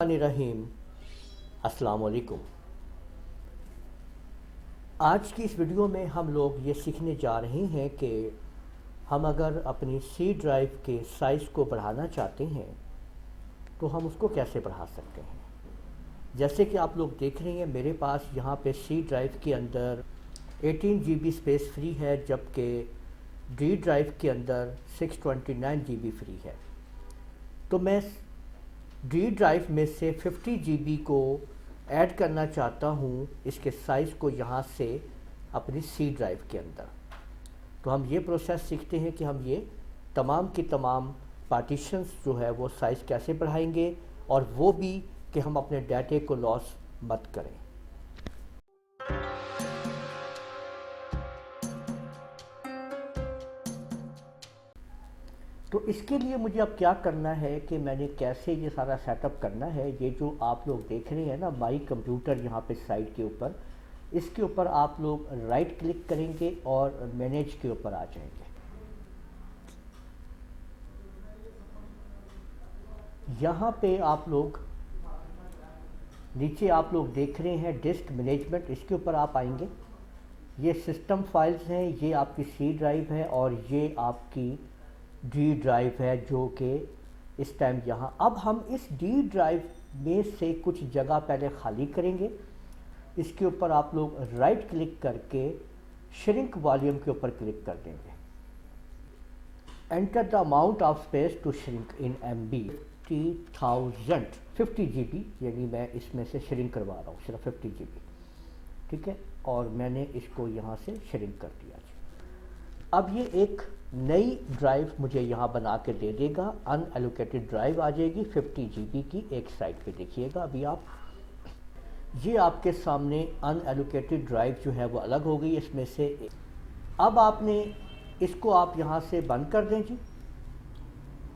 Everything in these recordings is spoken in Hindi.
रहीम। अस्सलाम वालेकुम। आज की इस वीडियो में हम लोग ये सीखने जा रहे हैं कि हम अगर अपनी सी ड्राइव के साइज़ को बढ़ाना चाहते हैं तो हम उसको कैसे बढ़ा सकते हैं। जैसे कि आप लोग देख रहे हैं मेरे पास यहाँ पे सी ड्राइव के अंदर 18 GB स्पेस फ्री है, जबकि डी ड्राइव के अंदर 629 GB फ्री है। तो मैं डी ड्राइव में से 50 GB को ऐड करना चाहता हूँ इसके साइज़ को यहाँ से अपनी सी ड्राइव के अंदर। तो हम ये प्रोसेस सीखते हैं कि हम ये तमाम की तमाम पार्टीशंस जो है वो साइज़ कैसे बढ़ाएंगे, और वो भी कि हम अपने डाटे को लॉस मत करें। तो इसके लिए मुझे अब क्या करना है कि मैंने कैसे ये सारा सेटअप करना है। ये जो आप लोग देख रहे हैं ना, माई कंप्यूटर यहाँ पे साइड के ऊपर, इसके ऊपर आप लोग राइट क्लिक करेंगे और मैनेज के ऊपर आ जाएंगे। यहाँ पे आप लोग नीचे आप लोग देख रहे हैं डिस्क मैनेजमेंट, इसके ऊपर आप आएंगे। ये सिस्टम फाइल्स हैं, ये आपकी सी ड्राइव है और ये आपकी डी ड्राइव है जो कि इस टाइम यहाँ। अब हम इस डी ड्राइव में से कुछ जगह पहले खाली करेंगे। इसके ऊपर आप लोग राइट क्लिक करके श्रिंक वॉल्यूम के ऊपर क्लिक कर देंगे। Enter the amount of space to shrink in MB 50 GB, यानी मैं इसमें से श्रिंक करवा रहा हूँ सिर्फ 50 GB, ठीक है। और मैंने इसको यहाँ से श्रिंक कर दिया। अब ये एक नई ड्राइव मुझे यहाँ बना के दे देगा। अनएलोकेटेड ड्राइव आ जाएगी 50 GB की। एक साइड पे देखिएगा अभी आप, ये आपके सामने अनएलोकेटेड ड्राइव जो है वो अलग हो गई इसमें से। अब आपने इसको आप यहाँ से बंद कर दें जी,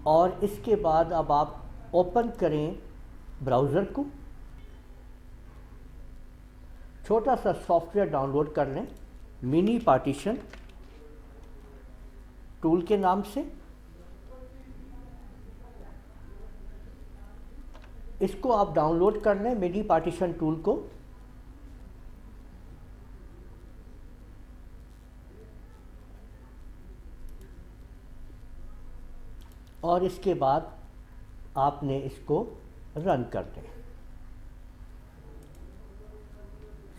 और इसके बाद अब आप ओपन करें ब्राउज़र को। छोटा सा सॉफ्टवेयर डाउनलोड कर लें, मिनी पार्टीशन टूल के नाम से। इसको आप डाउनलोड कर लें, मिनी पार्टीशन टूल को। और इसके बाद आपने इसको रन कर दें।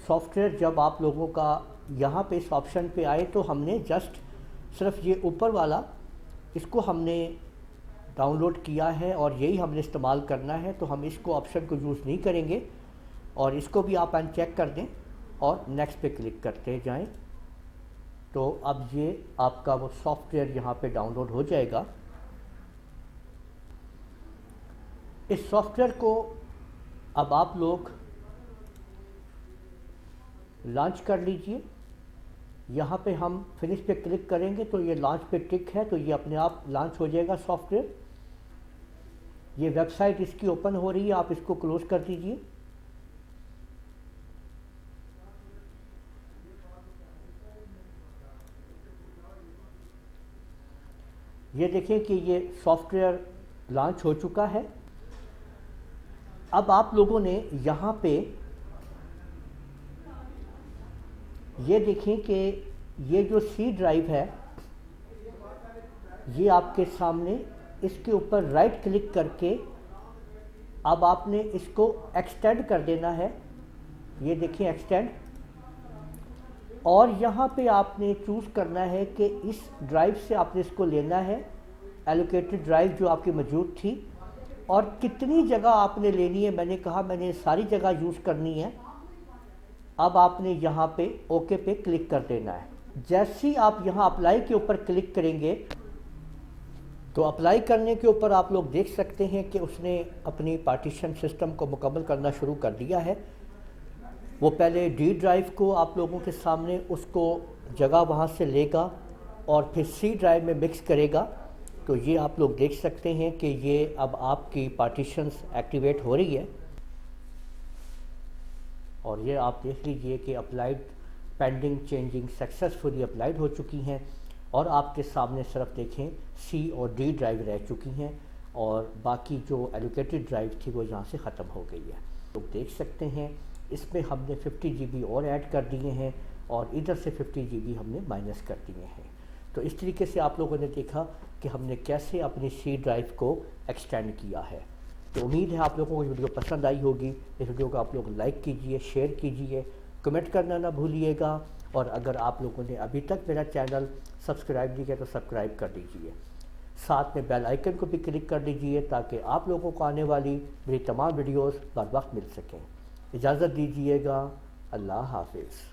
सॉफ्टवेयर जब आप लोगों का यहाँ पे इस ऑप्शन पे आए तो हमने जस्ट सिर्फ ये ऊपर वाला इसको हमने डाउनलोड किया है और यही हमने इस्तेमाल करना है, तो हम इसको ऑप्शन को यूज़ नहीं करेंगे। और इसको भी आप अनचेक कर दें और नेक्स्ट पे क्लिक करते जाएं। तो अब ये आपका वो सॉफ्टवेयर यहाँ पे डाउनलोड हो जाएगा। इस सॉफ्टवेयर को अब आप लोग लॉन्च कर लीजिए। यहाँ पे हम फिनिश पे क्लिक करेंगे तो ये लॉन्च पे टिक है, तो ये अपने आप लॉन्च हो जाएगा सॉफ्टवेयर। ये वेबसाइट इसकी ओपन हो रही है, आप इसको क्लोज कर दीजिए। ये देखें कि ये सॉफ्टवेयर लॉन्च हो चुका है। अब आप लोगों ने यहाँ पे ये देखें कि ये जो सी ड्राइव है ये आपके सामने, इसके ऊपर राइट क्लिक करके अब आपने इसको एक्सटेंड कर देना है। ये देखिए एक्सटेंड, और यहाँ पे आपने चूज़ करना है कि इस ड्राइव से आपने इसको लेना है, एलोकेटेड ड्राइव जो आपकी मौजूद थी, और कितनी जगह आपने लेनी है। मैंने कहा मैंने सारी जगह यूज़ करनी है। अब आपने यहाँ पे ओके पे क्लिक कर देना है। जैसे ही आप यहाँ अप्लाई के ऊपर क्लिक करेंगे तो अप्लाई करने के ऊपर आप लोग देख सकते हैं कि उसने अपनी पार्टीशन सिस्टम को मुकम्मल करना शुरू कर दिया है। वो पहले डी ड्राइव को आप लोगों के सामने उसको जगह वहाँ से लेगा और फिर सी ड्राइव में मिक्स करेगा। तो ये आप लोग देख सकते हैं कि ये अब आपकी पार्टीशंस एक्टिवेट हो रही है। और ये आप देख लीजिए कि applied pending changing successfully applied हो चुकी हैं, और आपके सामने सिर्फ देखें सी और डी ड्राइव रह चुकी हैं। और बाकी जो एलोकेटेड ड्राइव थी वो यहाँ से ख़त्म हो गई है। तो देख सकते हैं इसमें हमने 50 GB और ऐड कर दिए हैं और इधर से 50 GB हमने माइनस कर दिए हैं। तो इस तरीके से आप लोगों ने देखा कि हमने कैसे अपनी सी ड्राइव को एक्सटेंड किया है। तो उम्मीद है आप लोगों को ये वीडियो पसंद आई होगी। इस वीडियो को आप लोग लाइक कीजिए, शेयर कीजिए, कमेंट करना ना भूलिएगा। और अगर आप लोगों ने अभी तक मेरा चैनल सब्सक्राइब नहीं किया तो सब्सक्राइब कर दीजिए, साथ में बेल आइकन को भी क्लिक कर दीजिए ताकि आप लोगों को आने वाली मेरी तमाम वीडियोस बर वक्त मिल सकें। इजाज़त दीजिएगा। अल्लाह हाफिज़।